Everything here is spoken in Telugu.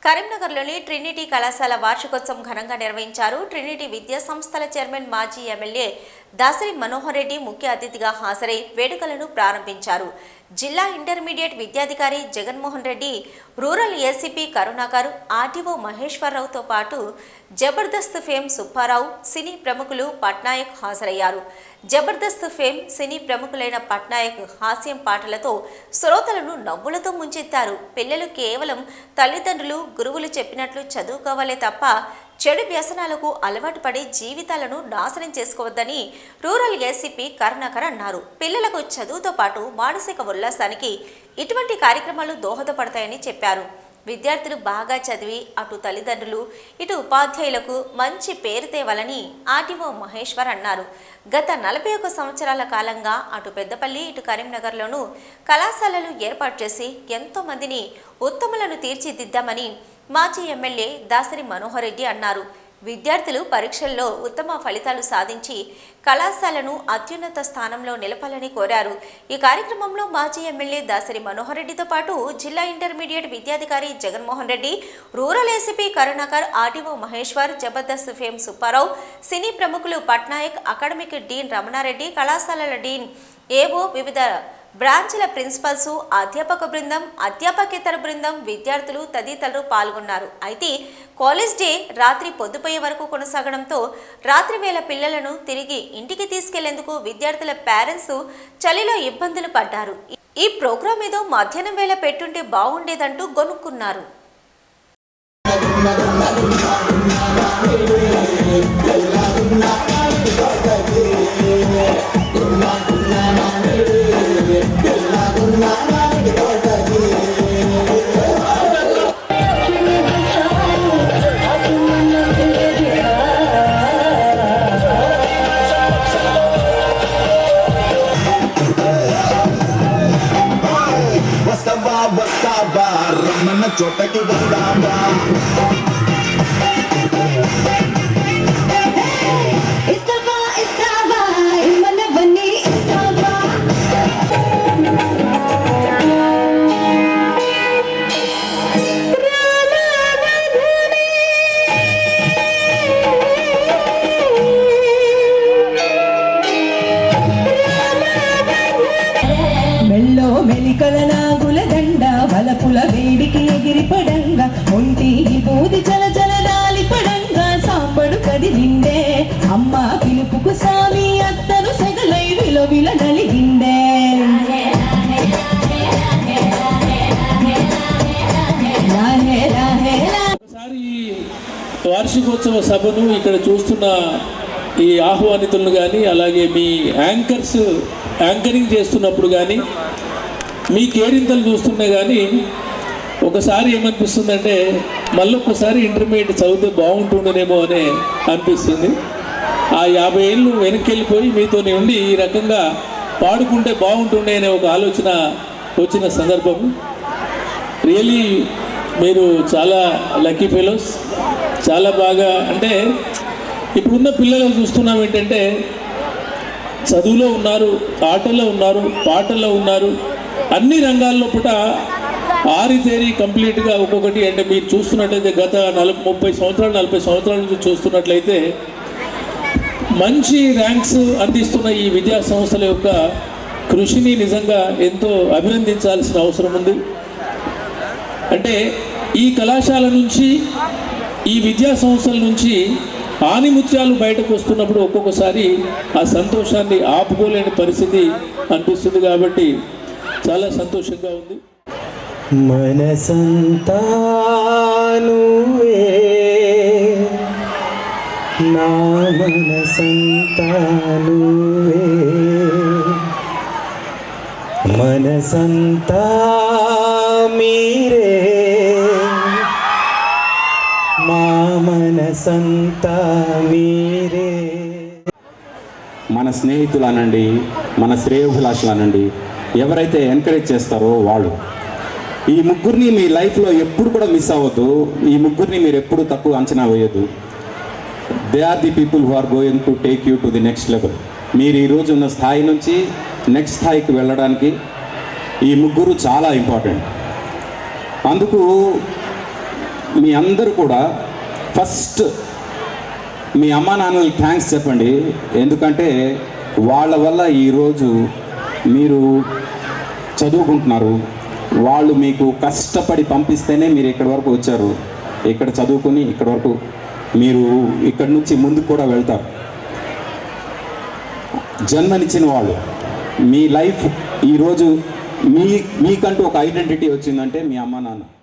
కరీంనగర్లోని ట్రినిటీ కళాశాల వార్షికోత్సవం ఘనంగా నిర్వహించారు. ట్రినిటీ విద్యా సంస్థల చైర్మన్ మాజీ ఎమ్మెల్యే దాసరి మనోహర్ రెడ్డి ముఖ్య అతిథిగా హాజరై వేడుకలను ప్రారంభించారు. జిల్లా ఇంటర్మీడియట్ విద్యాధికారి Jaganmohan Reddy, rural ACP Karunakar, RTO మహేశ్వరరావుతో పాటు జబర్దస్త్ ఫేమ్ సుబ్బారావు, సినీ ప్రముఖులు పట్నాయక్ హాజరయ్యారు. జబర్దస్త్ ఫేమ్ సినీ ప్రముఖులైన పట్నాయక్ హాస్యం పాటలతో శ్రోతలను నవ్వులతో ముంచెత్తారు. పిల్లలు కేవలం తల్లిదండ్రులు, గురువులు చెప్పినట్లు చదువుకోవాలే తప్ప చెడు వ్యసనాలకు అలవాటు పడి జీవితాలను నాశనం చేసుకోవద్దని రూరల్ ఏసీపీ కరుణాకర్ అన్నారు. పిల్లలకు చదువుతో పాటు మానసిక ఉల్లాసానికి ఇటువంటి కార్యక్రమాలు దోహదపడతాయని చెప్పారు. విద్యార్థులు బాగా చదివి అటు తల్లిదండ్రులు, ఇటు ఉపాధ్యాయులకు మంచి పేరు తేవాలని ఆర్టీఓ మహేశ్వర్ అన్నారు. గత 41 సంవత్సరాల కాలంగా అటు పెద్దపల్లి, ఇటు కరీంనగర్లోనూ కళాశాలలు ఏర్పాటు చేసి ఎంతో మందిని ఉత్తములను తీర్చిదిద్దామని మాజీ ఎమ్మెల్యే దాసరి మనోహర్ రెడ్డి అన్నారు. విద్యార్థులు పరీక్షల్లో ఉత్తమ ఫలితాలు సాధించి కళాశాలను అత్యున్నత స్థానంలో నిలపాలని కోరారు. ఈ కార్యక్రమంలో మాజీ ఎమ్మెల్యే దాసరి మనోహర్ రెడ్డితో పాటు జిల్లా ఇంటర్మీడియట్ విద్యాధికారి Jaganmohan Reddy, rural ACP Karunakar, RTO Maheshwar, Jabardasth fame Subbarao, cine ప్రముఖులు పట్నాయక్, అకాడమిక్ డీన్ రమణారెడ్డి, కళాశాలల డీన్, ఏవో, వివిధ బ్రాంచ్ల ప్రిన్సిపల్స్, అధ్యాపక బృందం, అధ్యాపకేతర బృందం, విద్యార్థులు తదితరులు పాల్గొన్నారు. అయితే కాలేజ్ డే రాత్రి పొద్దుపోయే వరకు కొనసాగడంతో రాత్రి వేళ పిల్లలను తిరిగి ఇంటికి తీసుకెళ్లేందుకు విద్యార్థుల పేరెంట్స్ చలిలో ఇబ్బందులు పడ్డారు. ఈ ప్రోగ్రాం ఏదో మధ్యాహ్నం వేళ పెట్టుంటే బాగుండేదంటూ గొనుక్కున్నారు. రమ్మన్న చోటకి వస్తావా? మెల్లో మెలికల నాగుల దండ బలపుల వేడికి ఎగిరి పడంగా ఒంటి బూది చల చల దాలి పడంగా సాంబడు కదిలిండే అమ్మ పిలుపుకు సామి అత్తను సెగలై విలవిల నలిగిండే. ఒకసారి వార్షికోత్సవ సభను ఇక్కడ చూస్తున్న ఈ ఆహ్వానితులను కానీ, అలాగే మీ యాంకరింగ్ చేస్తున్నప్పుడు కానీ, మీ కేరింతలు చూస్తున్నా కానీ ఒకసారి ఏమనిపిస్తుందంటే మళ్ళొక్కసారి ఇంటర్మీడియట్ చదివితే బాగుంటుండేమో అని అనిపిస్తుంది. ఆ 50 ఏళ్ళు వెనక్కి వెళ్ళిపోయి మీతో ఉండి ఈ రకంగా పాడుకుంటే బాగుంటుండే అనే ఒక ఆలోచన వచ్చిన సందర్భం. రియలీ మీరు చాలా లక్కీ ఫెలోస్. చాలా బాగా, అంటే ఇప్పుడున్న పిల్లలు చూస్తున్నాం ఏంటంటే చదువులో ఉన్నారు, ఆటల్లో ఉన్నారు, పాటల్లో ఉన్నారు, అన్ని రంగాల్లో కూడా ఆరితేరి కంప్లీట్గా ఒక్కొక్కటి. అంటే మీరు చూస్తున్నట్లయితే గత 30 సంవత్సరాలు 40 సంవత్సరాల నుంచి చూస్తున్నట్లయితే మంచి ర్యాంక్స్ అందిస్తున్న ఈ విద్యా సంస్థల యొక్క కృషిని నిజంగా ఎంతో అభినందించాల్సిన అవసరం ఉంది. అంటే ఈ కళాశాల నుంచి, ఈ విద్యా సంస్థల నుంచి ఆనిముత్యాలు బయటకు వస్తున్నప్పుడు ఒక్కొక్కసారి ఆ సంతోషాన్ని ఆపుకోలేని పరిస్థితి అనిపిస్తుంది. కాబట్టి చాలా సంతోషంగా ఉంది. మనసంతా నువ్వే, నా మనసంతా నువ్వే, మనసంతా మీరే, మా మనసంతా మీరే. మన స్నేహితులు అనండి, మన శ్రేయోభిలాషులు అనండి, ఎవరైతే ఎంకరేజ్ చేస్తారో వాళ్ళు. ఈ ముగ్గురిని మీ లైఫ్లో ఎప్పుడు కూడా మిస్ అవ్వద్దు. ఈ ముగ్గురిని మీరు ఎప్పుడు తక్కువ అంచనా వేయద్దు. They are the people who are going to take you to the next level. మీరు ఈరోజు ఉన్న స్థాయి నుంచి నెక్స్ట్ స్థాయికి వెళ్ళడానికి ఈ ముగ్గురు చాలా ఇంపార్టెంట్. అందుకు మీ అందరూ కూడా ఫస్ట్ మీ అమ్మా నాన్నలకి థ్యాంక్స్ చెప్పండి. ఎందుకంటే వాళ్ళ వల్ల ఈరోజు మీరు చదువుకుంటున్నారు. వాళ్ళు మీకు కష్టపడి పంపిస్తేనే మీరు ఇక్కడి వరకు వచ్చారు. ఇక్కడ చదువుకుని ఇక్కడి వరకు మీరు ఇక్కడి నుంచి ముందుకు కూడా వెళ్తారు. జన్మనిచ్చిన వాళ్ళు, మీ లైఫ్ ఈరోజు మీకంటూ ఒక ఐడెంటిటీ వచ్చిందంటే మీ అమ్మ నాన్న.